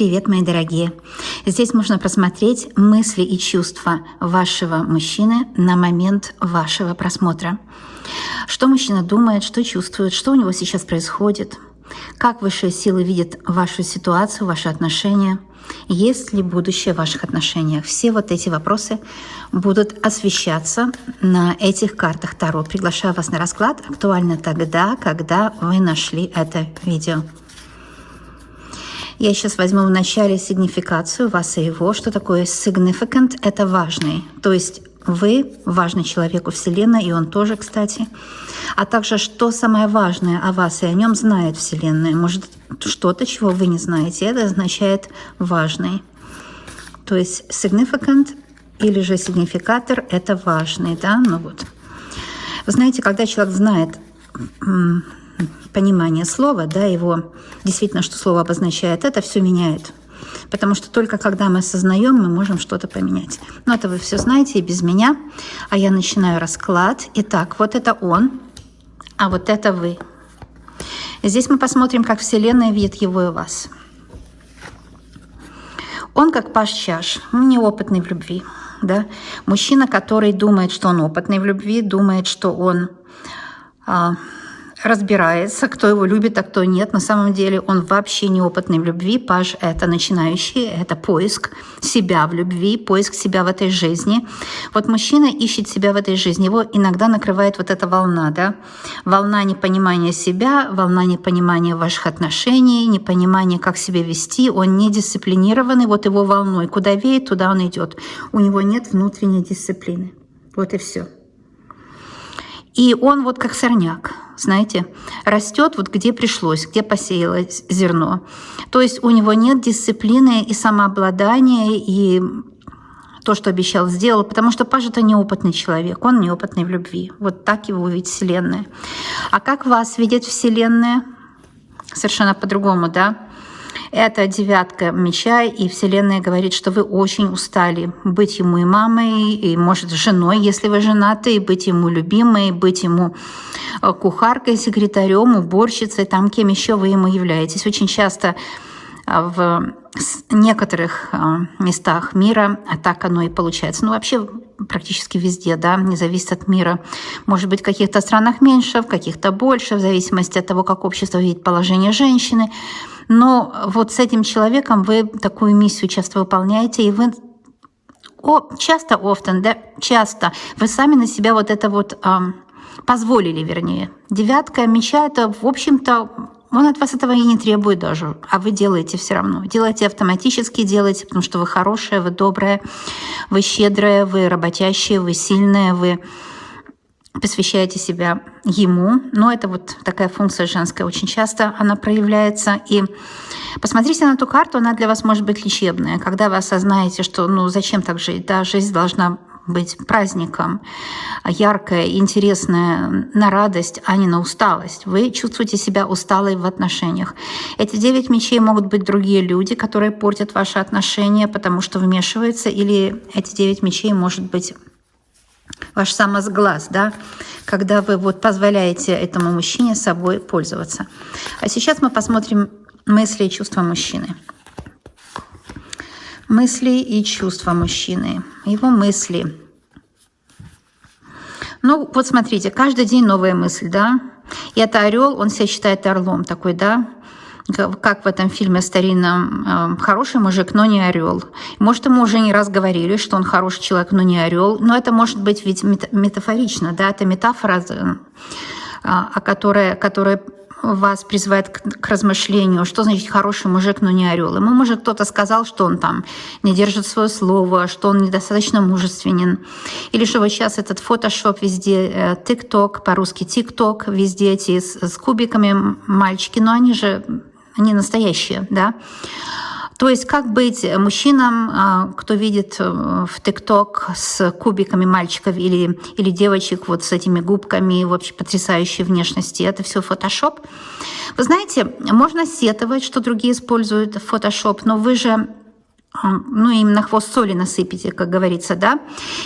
Привет, мои дорогие! Здесь можно просмотреть мысли и чувства вашего мужчины на момент вашего просмотра. Что мужчина думает, что чувствует, что у него сейчас происходит, как высшие силы видят вашу ситуацию, ваши отношения, есть ли будущее в ваших отношениях. Все вот эти вопросы будут освещаться на этих картах Таро. Приглашаю вас на расклад. Актуально тогда, когда вы нашли это видео. Я сейчас возьму в начале сигнификацию вас и его. Что такое significant? Это важный. То есть вы важный человек у Вселенной, и он тоже, кстати. А также, что самое важное о вас и о нем знает Вселенная. Может, что-то, чего вы не знаете. Это означает важный. То есть significant или же сигнификатор — это важный. Да? Ну вот. Вы знаете, когда человек знает понимание слова, да, его действительно, что слово обозначает, это все меняет. Потому что только когда мы осознаем, мы можем что-то поменять. Но это вы все знаете и без меня. А я начинаю расклад. Итак, вот это он, а вот это вы. Здесь мы посмотрим, как Вселенная видит его и вас. Он как паж чаш, неопытный в любви. Да? Мужчина, который думает, что он опытный в любви, думает, что он разбирается, кто его любит, а кто нет. На самом деле он вообще неопытный в любви. Паж — это начинающий, это поиск себя в любви, поиск себя в этой жизни. Вот мужчина ищет себя в этой жизни. Его иногда накрывает вот эта волна, да? Волна непонимания себя, волна непонимания ваших отношений, непонимания, как себя вести. Он не дисциплинированный, вот его волной. Куда веет, туда он идет. У него нет внутренней дисциплины. Вот и все. И он вот как сорняк, знаете, растет вот где пришлось, где посеялось зерно. То есть у него нет дисциплины и самообладания, и то, что обещал, сделал, потому что паж — это неопытный человек, он неопытный в любви. Вот так его видит Вселенная. А как вас видит Вселенная? Совершенно по-другому, да? Это девятка меча, и Вселенная говорит, что вы очень устали быть ему и мамой, и, может, женой, если вы женаты, и быть ему любимой, быть ему кухаркой, секретарем, уборщицей, там кем еще вы ему являетесь. Очень часто в некоторых местах мира так оно и получается. Ну, вообще практически везде, да, не зависит от мира. Может быть, в каких-то странах меньше, в каких-то больше, в зависимости от того, как общество видит положение женщины. Но вот с этим человеком вы такую миссию часто выполняете, и вы часто вы сами на себя вот это вот позволили, вернее. Девятка меча — это, в общем-то, он от вас этого и не требует даже, а вы делаете все равно. Делаете автоматически, делаете, потому что вы хорошая, вы добрая, вы щедрая, вы работящая, вы сильная, вы посвящаете себя ему. Но это вот такая функция женская, очень часто она проявляется. И посмотрите на эту карту, она для вас может быть лечебная. Когда вы осознаете, что ну зачем так жить, да, жизнь должна быть праздником, яркая, интересная, на радость, а не на усталость. Вы чувствуете себя усталой в отношениях. Эти 9 мечей могут быть другие люди, которые портят ваши отношения, потому что вмешиваются, или эти 9 мечей может быть ваш самосглаз, да, когда вы вот позволяете этому мужчине собой пользоваться. А сейчас мы посмотрим мысли и чувства мужчины. Мысли и чувства мужчины, его мысли. Ну, вот смотрите, каждый день новая мысль, да. И это орел, он себя считает орлом такой, да. Как в этом фильме старинном «Хороший мужик, но не орел». Может, ему уже не раз говорили, что он хороший человек, но не орел. Но это может быть ведь метафорично, да, это метафора, которая вас призывает к размышлению, что значит хороший мужик, но не орел. Ему, может, кто-то сказал, что он там не держит свое слово, что он недостаточно мужественен. Или что вот сейчас этот фотошоп везде, ТикТок, по-русски ТикТок, везде эти с кубиками мальчики, но они настоящие, да. То есть как быть мужчинам, кто видит в ТикТок с кубиками мальчиков или девочек вот с этими губками, вообще потрясающей внешности, это все фотошоп. Вы знаете, можно сетовать, что другие используют фотошоп, но вы же ну, им на хвост соли насыпите, как говорится, да.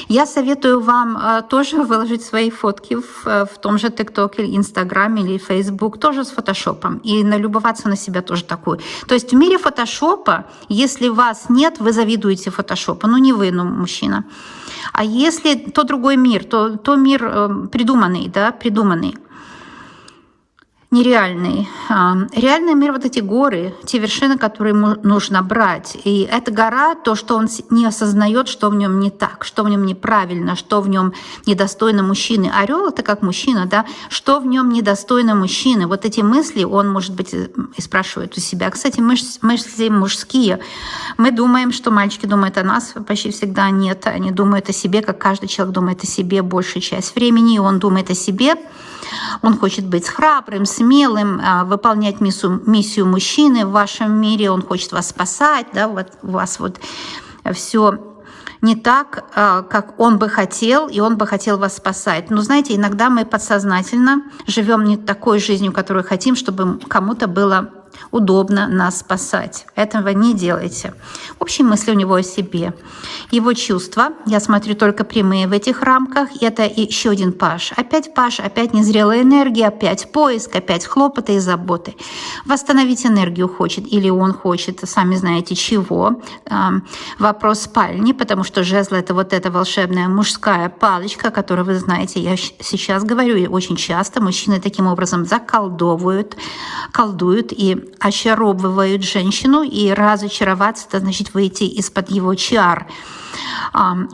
Я советую вам тоже выложить свои фотки в том же ТикТоке, или Инстаграме, или Фейсбук, тоже с фотошопом, и налюбоваться на себя тоже такую. То есть в мире фотошопа, если вас нет, вы завидуете фотошопу, ну, не вы, ну, мужчина. А если то другой мир, то мир придуманный, да, придуманный. Нереальный. Реальный мир — вот эти горы, те вершины, которые ему нужно брать. И эта гора, то, что он не осознает, что в нем не так, что в нем неправильно, что в нем недостойно мужчины. Орел — это как мужчина, да? Что в нем недостойно мужчины. Вот эти мысли он, может быть, и спрашивает у себя. Кстати, мысли мужские. Мы думаем, что мальчики думают о нас, почти всегда нет. Они думают о себе, как каждый человек думает о себе большую часть времени, и он думает о себе. Он хочет быть храбрым, смелым, выполнять миссию мужчины в вашем мире. Он хочет вас спасать, да, вот у вас вот все не так, как он бы хотел, и он бы хотел вас спасать. Но знаете, иногда мы подсознательно живем не такой жизнью, которую хотим, чтобы кому-то было удобно нас спасать. Этого не делайте. Общие мысли у него о себе. Его чувства, я смотрю только прямые в этих рамках, это еще один паш, опять незрелая энергия, опять поиск, опять хлопоты и заботы. Восстановить энергию хочет, или он хочет, сами знаете чего. Вопрос спальни, потому что жезл — это вот эта волшебная мужская палочка, которую, вы знаете, я сейчас говорю, и очень часто мужчины таким образом колдуют и очаровывают женщину, и разочароваться — это значит выйти из-под его чар.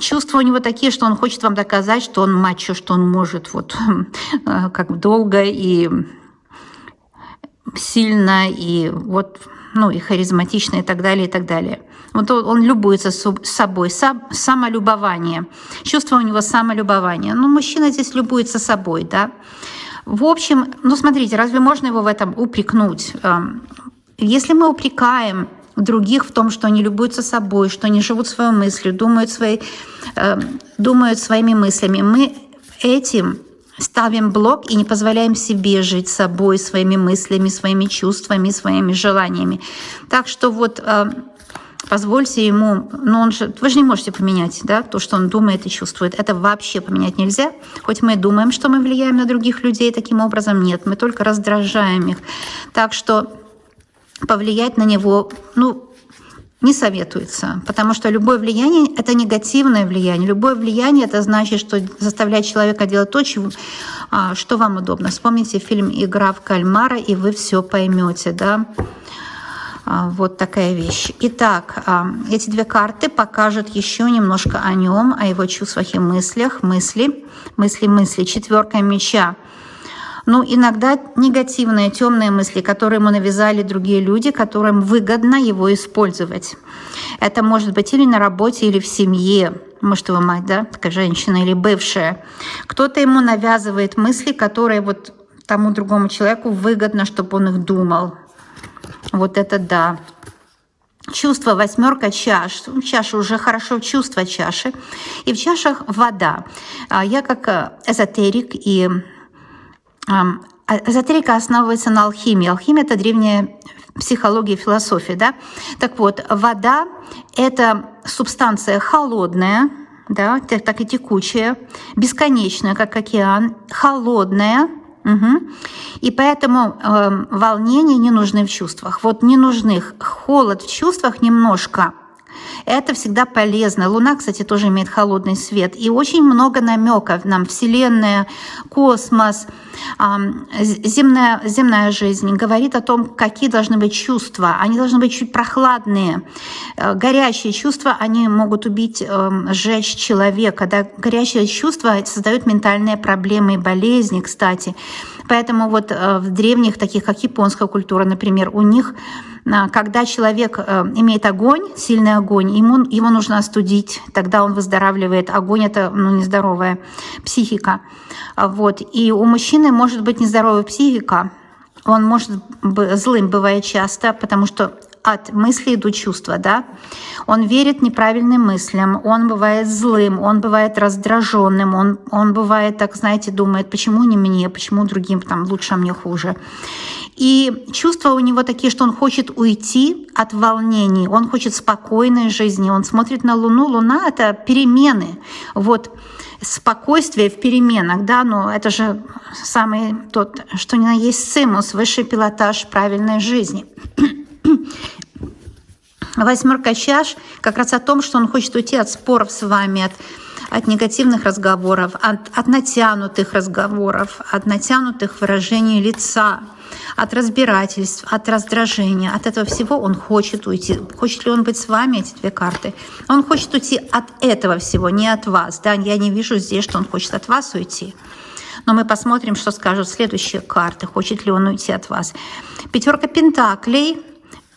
Чувства у него такие, что он хочет вам доказать, что он мачо, что он может вот как долго и сильно, и вот, ну, и харизматично, и так далее, и так далее. Вот он любуется собой, самолюбование. Чувство у него самолюбование. Ну, мужчина здесь любуется собой, да. В общем, ну, смотрите, разве можно его в этом упрекнуть? Если мы упрекаем других в том, что они любуются собой, что они живут своей мыслью, думают своими мыслями, мы этим ставим блок и не позволяем себе жить собой, своими мыслями, своими чувствами, своими желаниями. Так что вот позвольте ему, вы же не можете поменять, да, то, что он думает и чувствует. Это вообще поменять нельзя. Хоть мы думаем, что мы влияем на других людей таким образом, нет, мы только раздражаем их. Так что повлиять на него, не советуется, потому что любое влияние — это негативное влияние. Любое влияние — это значит, что заставлять человека делать то, что вам удобно. Вспомните фильм «Игра в кальмара», и вы все поймете, да. Вот такая вещь. Итак, эти две карты покажут еще немножко о нем, о его чувствах и мыслях. Мысли. Четверка меча. Иногда негативные, темные мысли, которые ему навязали другие люди, которым выгодно его использовать. Это может быть или на работе, или в семье. Может, его мать, да, такая женщина, или бывшая. Кто-то ему навязывает мысли, которые вот тому другому человеку выгодно, чтобы он их думал. Вот это да. Чувство, восьмерка чаш. Чаша уже хорошо, чувство чаши. И в чашах вода. Я как эзотерик, и эзотерика основывается на алхимии. Алхимия — это древняя психология, философия, да? Так вот, вода — это субстанция холодная, да, так и текучая, бесконечная, как океан, холодная. Угу. И поэтому волнения не нужны в чувствах. Вот не нужны. Холод в чувствах немножко. Это всегда полезно. Луна, кстати, тоже имеет холодный свет. И очень много намеков нам. Вселенная, космос, земная жизнь говорит о том, какие должны быть чувства. Они должны быть чуть прохладные. Горячие чувства, они могут убить, сжечь человека. Да? Горячие чувства создают ментальные проблемы и болезни, кстати. Поэтому вот в древних, таких как японская культура, например, у них, когда человек имеет огонь, сильный огонь, его нужно остудить, тогда он выздоравливает. Огонь — это нездоровая психика. Вот. И у мужчины может быть нездоровая психика. Он может быть злым, бывает часто, потому что от мысли идут чувства, да. Он верит неправильным мыслям, он бывает злым, он бывает раздраженным, он бывает, так, знаете, думает, почему не мне, почему другим там лучше, а мне хуже. И чувства у него такие, что он хочет уйти от волнений, он хочет спокойной жизни, он смотрит на Луну. Луна — это перемены, вот спокойствие в переменах, да, но это же самый тот, что ни на есть цимус, высший пилотаж правильной жизни. Восьмерка чаш как раз о том, что он хочет уйти от споров с вами, от негативных разговоров, от натянутых разговоров, от натянутых выражений лица, от разбирательств, от раздражения. От этого всего он хочет уйти. Хочет ли он быть с вами, эти две карты? Он хочет уйти от этого всего, не от вас. Да? Я не вижу здесь, что он хочет от вас уйти. Но мы посмотрим, что скажут следующие карты. Хочет ли он уйти от вас? Пятерка пентаклей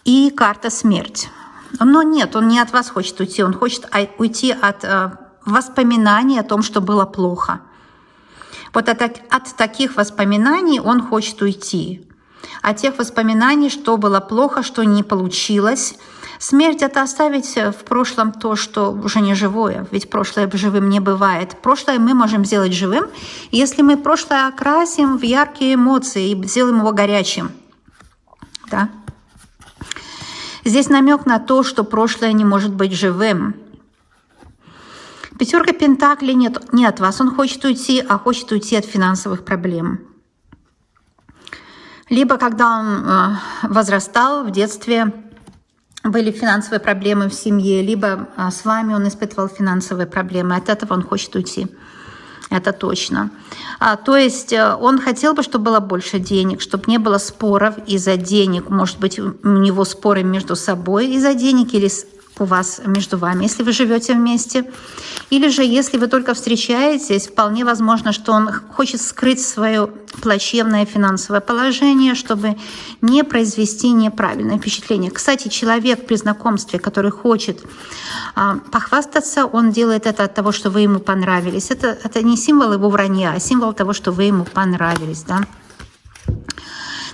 и карта смерть. Но нет, он не от вас хочет уйти. Он хочет уйти от воспоминаний о том, что было плохо. Вот от таких воспоминаний он хочет уйти. От тех воспоминаний, что было плохо, что не получилось. Смерть — это оставить в прошлом то, что уже не живое. Ведь прошлое живым не бывает. Прошлое мы можем сделать живым, если мы прошлое окрасим в яркие эмоции и сделаем его горячим. Да? Здесь намек на то, что прошлое не может быть живым. Пятерка пентаклей нет, не от вас. Он хочет уйти, а хочет уйти от финансовых проблем. Либо когда он возрастал в детстве, были финансовые проблемы в семье, либо с вами он испытывал финансовые проблемы. От этого он хочет уйти. Это точно. То есть он хотел бы, чтобы было больше денег, чтобы не было споров из-за денег. Может быть, у него споры между собой из-за денег или у вас между вами, если вы живете вместе. Или же, если вы только встречаетесь, вполне возможно, что он хочет скрыть свое плачевное финансовое положение, чтобы не произвести неправильное впечатление. Кстати, человек при знакомстве, который хочет похвастаться, он делает это от того, что вы ему понравились. Это не символ его вранья, а символ того, что вы ему понравились. Да?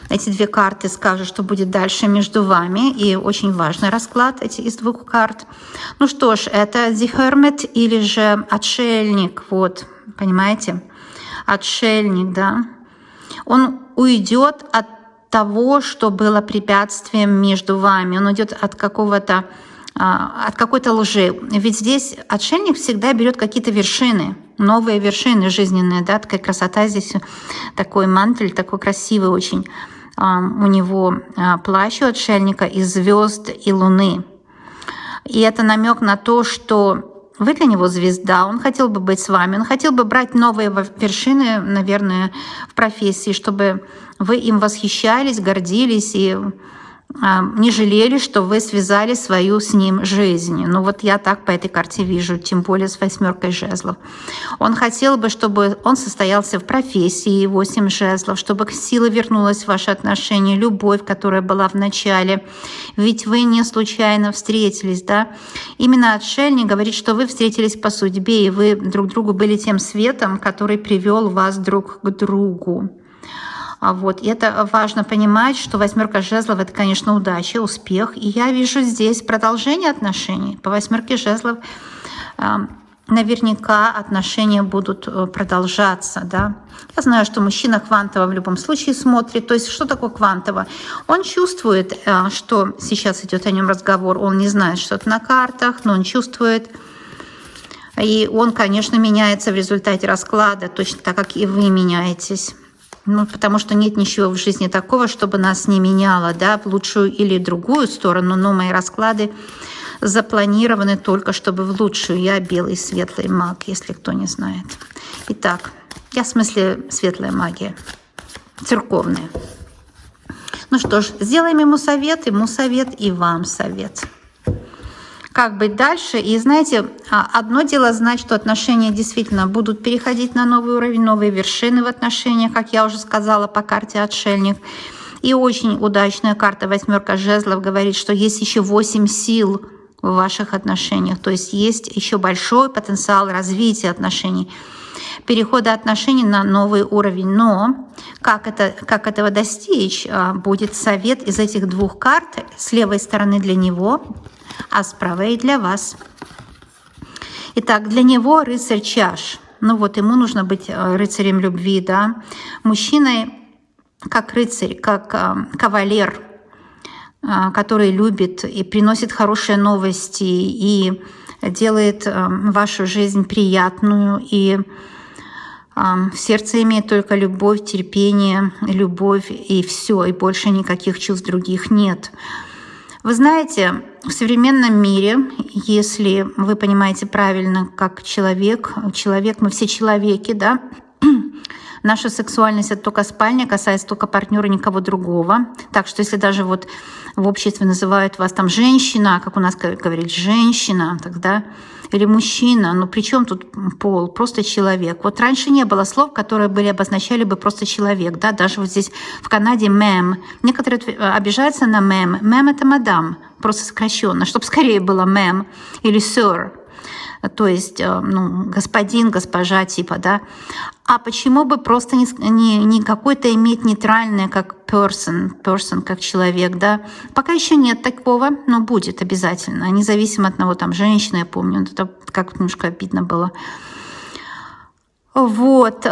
Эти две карты скажут, что будет дальше между вами. И очень важный расклад из двух карт. Ну что ж, это The Hermit или же Отшельник. Вот, понимаете? Отшельник, да. Он уйдет от того, что было препятствием между вами. Он уйдет от какой-то лжи. Ведь здесь отшельник всегда берет какие-то вершины, новые вершины жизненные. Да? Такая красота здесь, такой мантель, такой красивый очень. У него плащ у отшельника из звезд и луны. И это намек на то, что вы для него звезда, он хотел бы быть с вами, он хотел бы брать новые вершины, наверное, в профессии, чтобы вы им восхищались, гордились и не жалели, что вы связали свою с ним жизнь. Ну вот я так по этой карте вижу, тем более с восьмеркой жезлов. Он хотел бы, чтобы он состоялся в профессии, 8 жезлов, чтобы сила вернулась в ваши отношения, любовь, которая была в начале. Ведь вы не случайно встретились, да? Именно отшельник говорит, что вы встретились по судьбе, и вы друг другу были тем светом, который привел вас друг к другу. Вот. И это важно понимать, что восьмерка жезлов — это, конечно, удача, успех. И я вижу здесь продолжение отношений. По восьмерке жезлов наверняка отношения будут продолжаться. Да? Я знаю, что мужчина квантово в любом случае смотрит. То есть что такое квантово? Он чувствует, что сейчас идет о нем разговор. Он не знает что-то на картах, но он чувствует. И он, конечно, меняется в результате расклада, точно так, как и вы меняетесь. Ну, потому что нет ничего в жизни такого, чтобы нас не меняло, да, в лучшую или другую сторону. Но мои расклады запланированы только чтобы в лучшую. Я белый светлый маг, если кто не знает. Итак, я в смысле светлая магия, церковная. Ну что ж, сделаем ему совет и вам совет. Как быть дальше? И знаете, одно дело знать, что отношения действительно будут переходить на новый уровень, новые вершины в отношениях, как я уже сказала по карте «Отшельник». И очень удачная карта «Восьмерка жезлов» говорит, что есть еще 8 сил в ваших отношениях, то есть есть еще большой потенциал развития отношений. перехода отношений на новый уровень. Но как этого достичь, будет совет из этих двух карт. С левой стороны для него, а с правой для вас. Итак, для него рыцарь чаш. Ну вот, ему нужно быть рыцарем любви, да. Мужчиной как рыцарь, как кавалер, который любит и приносит хорошие новости, и делает вашу жизнь приятную, и в сердце имеет только любовь, терпение, любовь, и все, и больше никаких чувств других нет. Вы знаете, в современном мире, если вы понимаете правильно, как человек, мы все человеки, да, наша сексуальность — это только спальня, касается только партнера, никого другого. Так что если даже вот в обществе называют вас там женщина, как у нас говорит женщина, тогда или мужчина, ну при чем тут пол? Просто человек. Вот раньше не было слов, которые обозначали бы просто человек, да, даже вот здесь в Канаде мэм. Некоторые обижаются на мэм. Мэм — это мадам, просто сокращенно, чтобы скорее было мэм или sir. То есть, ну, господин, госпожа, типа, да. А почему бы просто не какой-то иметь нейтральное, как person, как человек, да. Пока еще нет такого, но будет обязательно, независимо от того, там, женщина, я помню, это как немножко обидно было. Вот.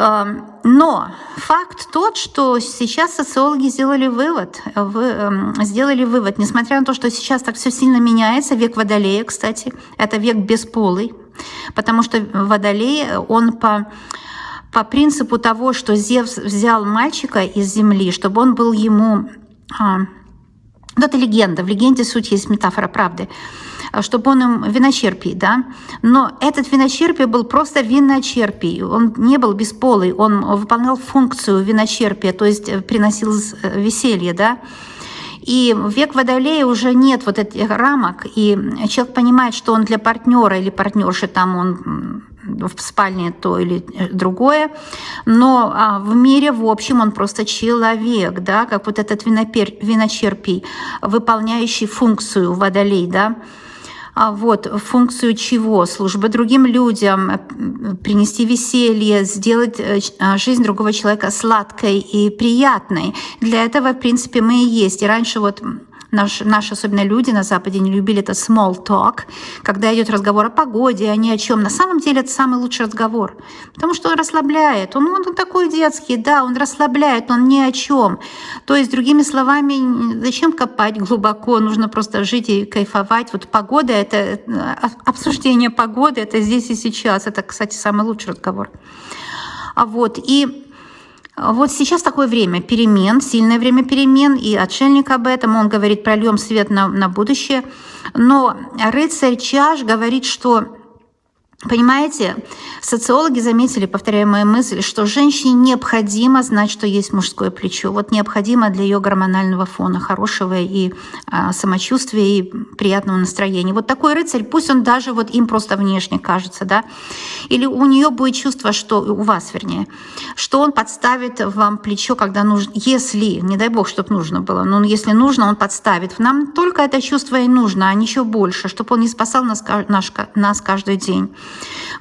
Но факт тот, что сейчас социологи сделали вывод, несмотря на то, что сейчас так все сильно меняется, век Водолея, кстати, это век бесполый, потому что Водолей, он по принципу того, что Зевс взял мальчика из земли, чтобы он был ему... это легенда, в легенде суть есть метафора правды, чтобы он им виночерпий, да. Но этот виночерпий был просто виночерпий, он не был бесполый, он выполнял функцию виночерпия, то есть приносил веселье, да. И в век Водолея уже нет вот этих рамок, и человек понимает, что он для партнера или партнерши, там он в спальне то или другое, но в мире в общем он просто человек, да, как вот этот виночерпий, выполняющий функцию Водолей, да. Вот, функцию чего? Службы другим людям, принести веселье, сделать жизнь другого человека сладкой и приятной. Для этого, в принципе, мы и есть. И раньше вот наши особенно люди на Западе не любили это small talk, когда идет разговор о погоде, а ни о чем. На самом деле это самый лучший разговор, потому что он расслабляет. Он такой детский, да, он расслабляет, он ни о чем. То есть, другими словами, зачем копать глубоко, нужно просто жить и кайфовать. Вот погода — это обсуждение погоды, это здесь и сейчас. Это, кстати, самый лучший разговор. Вот сейчас такое время перемен, сильное время перемен, и отшельник об этом, он говорит, прольем свет на будущее. Но рыцарь чаш говорит, что, понимаете, социологи заметили, повторяю мою мысль, что женщине необходимо знать, что есть мужское плечо. Вот необходимо для ее гормонального фона, хорошего и самочувствия, и приятного настроения. Вот такой рыцарь, пусть он даже вот им просто внешне кажется, да, или у нее будет чувство, что у вас, вернее, что он подставит вам плечо, когда нужно, если, не дай бог, чтобы нужно было, но если нужно, он подставит. Нам только это чувство и нужно, а ничего больше, чтобы он не спасал нас каждый день.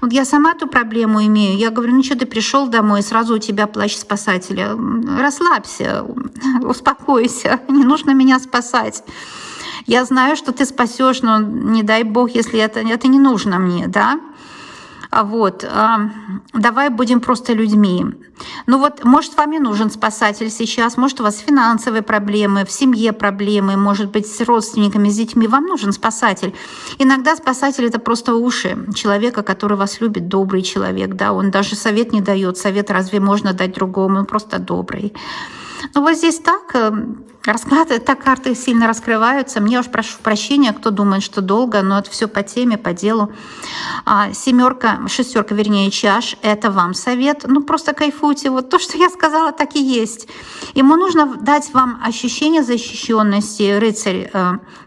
Вот я сама эту проблему имею. Я говорю, ну что, ты пришел домой, и сразу у тебя плащ спасателя. Расслабься, успокойся, не нужно меня спасать. Я знаю, что ты спасешь, но не дай бог, если это не нужно мне, да? Давай будем просто людьми. Ну вот, может, вам и нужен спасатель сейчас, может, у вас финансовые проблемы, в семье проблемы, может быть, с родственниками, с детьми. Вам нужен спасатель. Иногда спасатель — это просто уши человека, который вас любит, добрый человек, да, он даже совет не дает. Совет разве можно дать другому? Он просто добрый. Ну вот здесь так, расклады, так карты сильно раскрываются. Мне уж прошу прощения, кто думает, что долго, но это все по теме, по делу. Шестерка, вернее, чаш — это вам совет. Ну просто кайфуйте. Вот то, что я сказала, так и есть. Ему нужно дать вам ощущение защищенности, рыцарь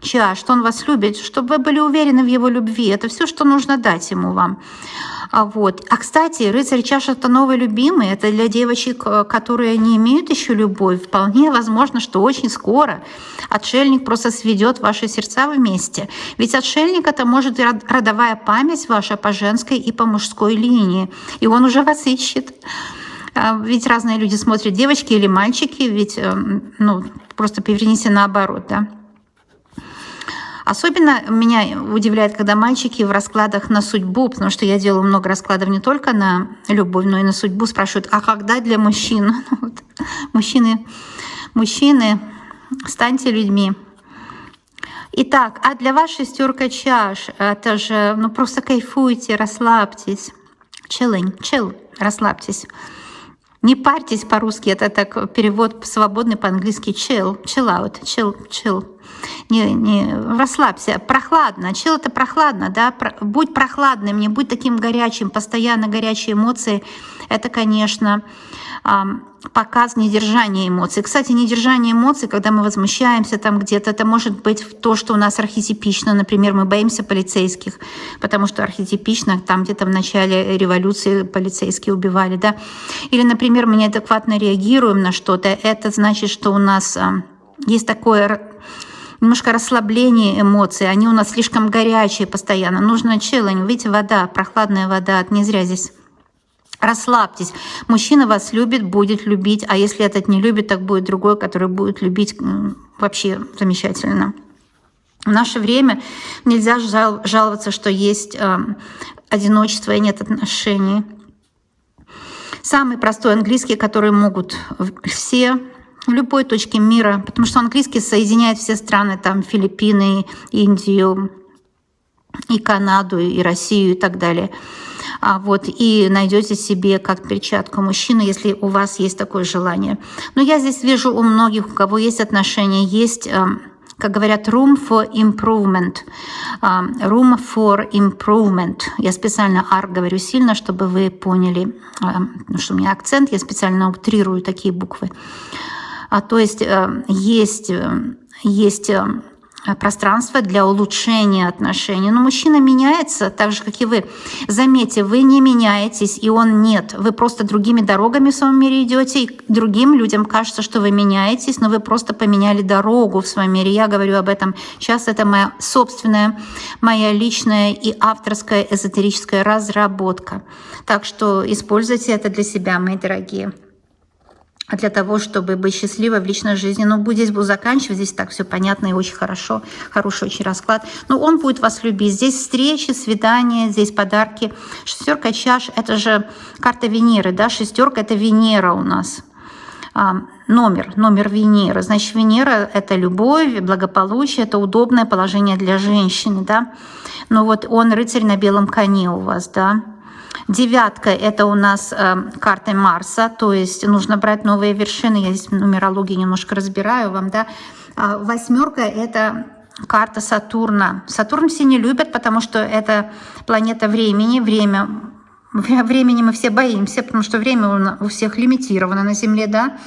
чаш, что он вас любит, чтобы вы были уверены в его любви. Это все, что нужно дать ему вам. Вот. А, кстати, рыцарь чаш — это новый любимый. Это для девочек, которые не имеют еще любовь. Вполне возможно, что очень скоро отшельник просто сведет ваши сердца вместе. Ведь отшельник — это может родовая память ваша по женской и по мужской линии. И он уже вас ищет. Ведь разные люди смотрят, девочки или мальчики, ведь просто перенеси наоборот, да. Особенно меня удивляет, когда мальчики в раскладах на судьбу, потому что я делаю много раскладов не только на любовь, но и на судьбу, спрашивают, а когда для мужчин? Мужчины, станьте людьми. Итак, а для вас шестерка чаш, это же, просто кайфуйте, расслабьтесь. Chill, расслабьтесь. Не парьтесь по-русски, это так перевод свободный по-английски chill out, chill. Не расслабься, прохладно. Chill — это прохладно, да? Будь прохладным, не будь таким горячим, постоянно горячие эмоции. Это, конечно, показ недержания эмоций. Кстати, недержание эмоций, когда мы возмущаемся там где-то, это может быть то, что у нас архетипично. Например, мы боимся полицейских, потому что архетипично там где-то в начале революции полицейские убивали, да? Или, например, мы неадекватно реагируем на что-то. Это значит, что у нас есть такое немножко расслабление эмоций, они у нас слишком горячие постоянно. Нужно чиллинг, видите, вода, прохладная вода, не зря здесь. Расслабьтесь. Мужчина вас любит, будет любить, а если этот не любит, так будет другой, который будет любить вообще замечательно. В наше время нельзя жаловаться, что есть одиночество и нет отношений. Самый простой английский, который могут все в любой точке мира, потому что английский соединяет все страны, там Филиппины, Индию, и Канаду, и Россию, и так далее. И найдете себе как перчатку мужчины, если у вас есть такое желание. Но я здесь вижу у многих, у кого есть отношения, есть, как говорят, room for improvement. Room for improvement. Я специально R говорю сильно, чтобы вы поняли, потому что у меня акцент, я специально утрирую такие буквы. То есть есть пространство для улучшения отношений. Но мужчина меняется так же, как и вы. Заметьте, вы не меняетесь, и он нет. Вы просто другими дорогами в своем мире идете, и другим людям кажется, что вы меняетесь, но вы просто поменяли дорогу в своем мире. Я говорю об этом сейчас. Это моя собственная, моя личная и авторская эзотерическая разработка. Так что используйте это для себя, мои дорогие. Для того, чтобы быть счастливой в личной жизни. Здесь буду заканчивать, здесь так все понятно и очень хорошо, хороший очень расклад. Но он будет вас любить. Здесь встречи, свидания, здесь подарки. Шестерка чаш — это же карта Венеры, да? Шестерка — это Венера у нас. Номер Венеры. Значит, Венера — это любовь, благополучие, это удобное положение для женщины, да? Он рыцарь на белом коне у вас, да? Девятка — это у нас карта Марса, то есть нужно брать новые вершины. Я здесь нумерологию немножко разбираю вам, да. Восьмерка — это карта Сатурна. Сатурн все не любят, потому что это планета времени. Времени мы все боимся, потому что время у всех лимитировано на Земле, да.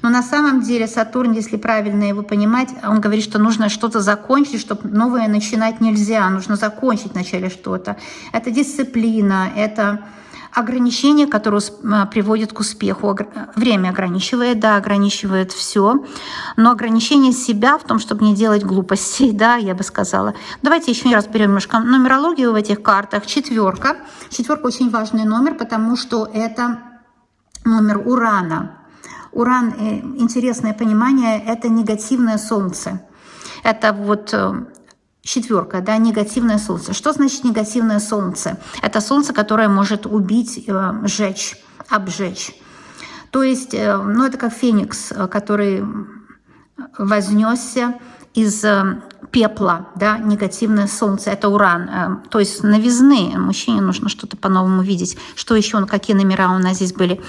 Но на самом деле Сатурн, если правильно его понимать, он говорит, что нужно что-то закончить, чтобы новое начинать нельзя. Нужно закончить вначале что-то. Это дисциплина, это ограничение, которое приводит к успеху. Время ограничивает, да, ограничивает все. Но ограничение себя в том, чтобы не делать глупостей, да, я бы сказала. Давайте еще раз берем немножко нумерологию в этих картах. Четверка. Четверка очень важный номер, потому что это номер Урана. Уран, интересное понимание, это негативное Солнце. Это четверка, да, негативное Солнце. Что значит негативное Солнце? Это Солнце, которое может убить, сжечь, обжечь. То есть, это как феникс, который вознесся из пепла, да, негативное Солнце, это Уран. То есть новизны, мужчине нужно что-то по-новому видеть. Что еще, какие номера у нас здесь были?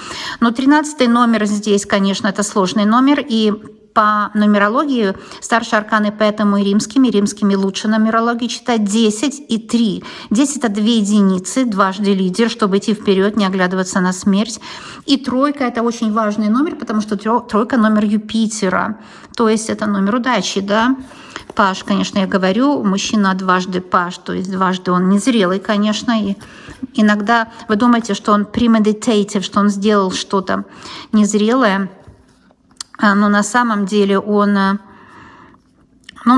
Но 13-й номер здесь, конечно, это сложный номер, и по нумерологии старшие арканы поэтому и римскими лучше нумерологии читать 10 и 3. 10 — это 2 единицы, дважды лидер, чтобы идти вперед, не оглядываться на смерть. И тройка — это очень важный номер, потому что тройка — номер Юпитера, то есть это номер удачи, да. Паж, конечно, я говорю, мужчина дважды паж, то есть дважды он незрелый, конечно, и иногда вы думаете, что он premeditative, что он сделал что-то незрелое, но на самом деле он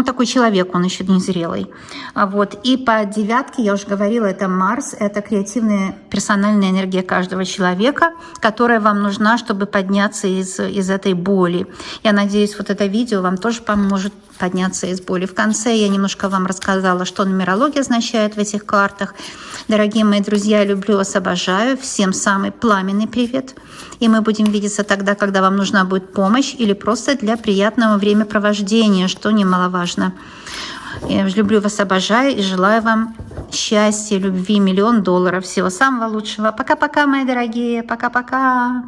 такой человек, он еще незрелый. Вот. И по девятке, я уже говорила, это Марс, это креативная персональная энергия каждого человека, которая вам нужна, чтобы подняться из этой боли. Я надеюсь, вот это видео вам тоже поможет подняться из боли. В конце я немножко вам рассказала, что нумерология означает в этих картах. Дорогие мои друзья, люблю вас, обожаю. Всем самый пламенный привет. И мы будем видеться тогда, когда вам нужна будет помощь или просто для приятного времяпровождения, что немаловажно. Я люблю вас, обожаю и желаю вам счастья, любви, $1 000 000. Всего самого лучшего. Пока-пока, мои дорогие. Пока-пока.